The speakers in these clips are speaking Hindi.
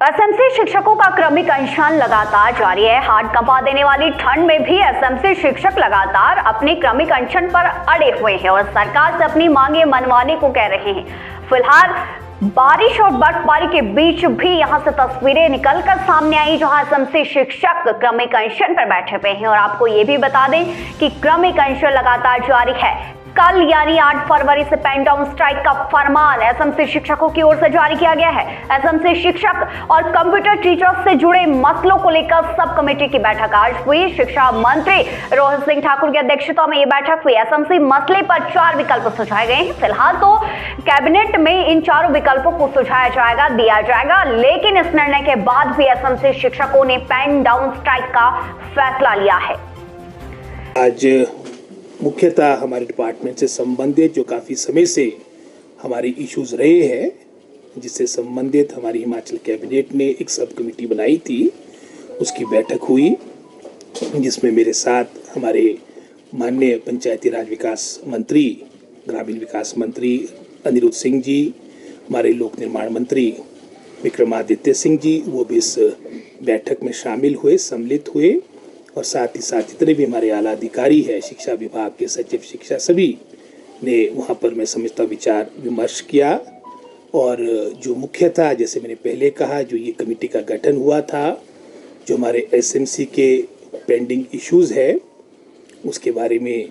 एसएमसी शिक्षकों का क्रमिक अनशन लगातार जारी है। हाथ कंपा देने वाली ठंड में भी एसएमसी शिक्षक लगातार अपने क्रमिक अनशन पर अड़े हुए हैं और सरकार से अपनी मांगे मनवाने को कह रहे हैं। फिलहाल बारिश और बर्फबारी के बीच भी यहां से तस्वीरें निकलकर सामने आई जहां एसएमसी शिक्षक क्रमिक अनशन पर बैठे हुए हैं। और आपको ये भी बता दें कि क्रमिक अनशन लगातार जारी है। कल यानी 8 फरवरी से पेन डाउन स्ट्राइक का फरमान एसएमसी शिक्षकों की ओर से जारी किया गया है। एसएमसी शिक्षक और कंप्यूटर टीचर्स से जुड़े मसलों को लेकर सब कमेटी की बैठक आज हुई। शिक्षा मंत्री रोहित सिंह ठाकुर की अध्यक्षता में यह बैठक हुई। एसएमसी मसले पर 4 विकल्प सुझाए गए हैं। फिलहाल तो कैबिनेट में इन 4 विकल्पों को सुझाया जाएगा, दिया जाएगा, लेकिन इस निर्णय के बाद भी एसएमसी शिक्षकों ने पेन डाउन स्ट्राइक का फैसला लिया है। आज मुख्यतः हमारे डिपार्टमेंट से संबंधित जो काफ़ी समय से हमारे इश्यूज रहे हैं, जिससे संबंधित हमारी हिमाचल कैबिनेट ने एक सब कमेटी बनाई थी, उसकी बैठक हुई जिसमें मेरे साथ हमारे माननीय पंचायती राज विकास मंत्री, ग्रामीण विकास मंत्री अनिरुद्ध सिंह जी, हमारे लोक निर्माण मंत्री विक्रमादित्य सिंह जी, वो भी इस बैठक में शामिल हुए, सम्मिलित हुए। और साथ ही साथ जितने भी हमारे आला अधिकारी है, शिक्षा विभाग के सचिव शिक्षा, सभी ने वहाँ पर मैं समझता विचार विमर्श किया। और जो मुख्य था, जैसे मैंने पहले कहा, जो ये कमेटी का गठन हुआ था, जो हमारे एसएमसी के पेंडिंग इश्यूज़ है, उसके बारे में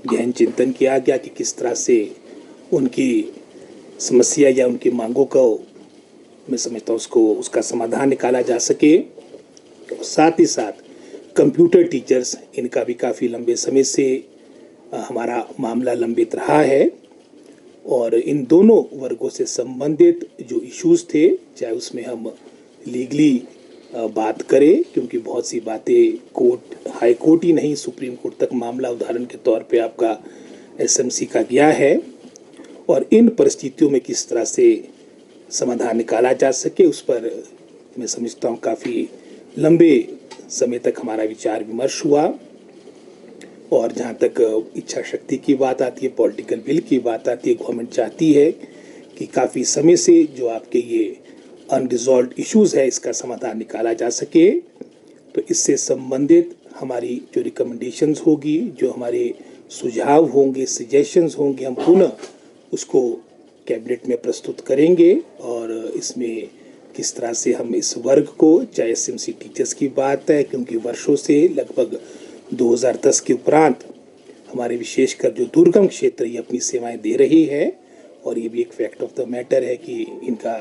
गहन चिंतन किया गया कि किस तरह से उनकी समस्या या उनकी मांगों को मैं समझता हूँ उसका समाधान निकाला जा सके। साथ ही साथ कंप्यूटर टीचर्स, इनका भी काफ़ी लंबे समय से हमारा मामला लंबित रहा है और इन दोनों वर्गों से संबंधित जो इश्यूज थे, चाहे उसमें हम लीगली बात करें, क्योंकि बहुत सी बातें कोर्ट, हाई कोर्ट ही नहीं, सुप्रीम कोर्ट तक मामला उदाहरण के तौर पे आपका एसएमसी का गया है, और इन परिस्थितियों में किस तरह से समाधान निकाला जा सके, उस पर मैं समझता हूँ काफ़ी लंबे समय तक हमारा विचार विमर्श हुआ। और जहाँ तक इच्छा शक्ति की बात आती है, पॉलिटिकल विल की बात आती है, गवर्नमेंट चाहती है कि काफ़ी समय से जो आपके ये अनरिजॉल्व इश्यूज़ है, इसका समाधान निकाला जा सके। तो इससे संबंधित हमारी जो रिकमेंडेशंस होगी, जो हमारे सुझाव होंगे, सजेशंस होंगे, हम पुनः उसको कैबिनेट में प्रस्तुत करेंगे। और इसमें किस तरह से हम इस वर्ग को, चाहे एसएमसी टीचर्स की बात है, क्योंकि वर्षों से लगभग 2010 के उपरांत हमारे विशेषकर जो दुर्गम क्षेत्र ये अपनी सेवाएं दे रही है, और ये भी एक फैक्ट ऑफ द मैटर है कि इनका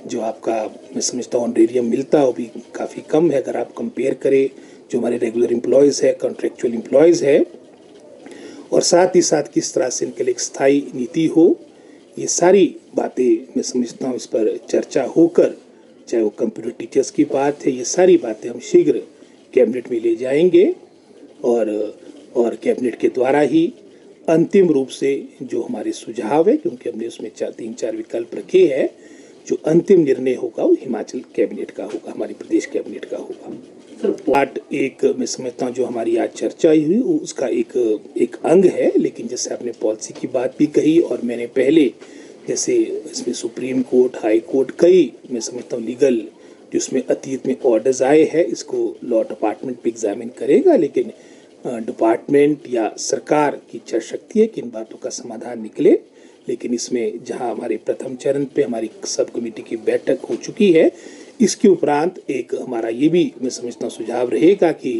जो आपका मैं समझता हूँ ऑनरेरियम मिलता है वो भी काफ़ी कम है अगर आप कंपेयर करें जो हमारे रेगुलर एम्प्लॉयज़ है, कॉन्ट्रेक्चुअल एम्प्लॉयज़ है। और साथ ही साथ किस तरह से इनके लिए एक स्थायी नीति हो, ये सारी बातें मैं समझता हूँ इस पर चर्चा होकर, चाहे वो कंप्यूटर टीचर्स की बात है, ये सारी बातें हम शीघ्र कैबिनेट में ले जाएंगे और कैबिनेट के द्वारा ही अंतिम रूप से जो हमारे सुझाव है, क्योंकि हमने उसमें 3-4 विकल्प रखे हैं, जो अंतिम निर्णय होगा वो हिमाचल कैबिनेट का होगा, हमारी प्रदेश कैबिनेट का होगा। पार्ट एक मैं समझता हूँ जो हमारी आज चर्चा हुई उसका एक अंग है, लेकिन जैसे आपने पॉलिसी की बात भी कही, और मैंने पहले जैसे इसमें सुप्रीम कोर्ट, हाई कोर्ट, कई मैं समझता हूँ लीगल जो इसमें अतीत में ऑर्डर्स आए हैं, इसको लॉ डिपार्टमेंट भी एग्जामिन करेगा। लेकिन डिपार्टमेंट या सरकार की इच्छा शक्ति है कि इन बातों का समाधान निकले। लेकिन इसमें जहां हमारे प्रथम चरण पे हमारी सब कमेटी की बैठक हो चुकी है, इसके उपरांत एक हमारा ये भी मैं समझता हूँ सुझाव रहेगा कि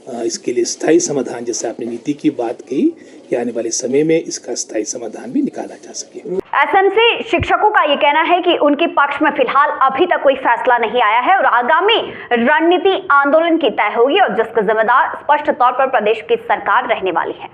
इसके लिए स्थायी समाधान, जैसे आपने नीति की बात की, कि आने वाले समय में इसका स्थायी समाधान भी निकाला जा सके। एसएमसी शिक्षकों का ये कहना है कि उनके पक्ष में फिलहाल अभी तक कोई फैसला नहीं आया है और आगामी रणनीति आंदोलन की तय होगी और जिसका जिम्मेदार स्पष्ट तौर पर प्रदेश की सरकार रहने वाली है।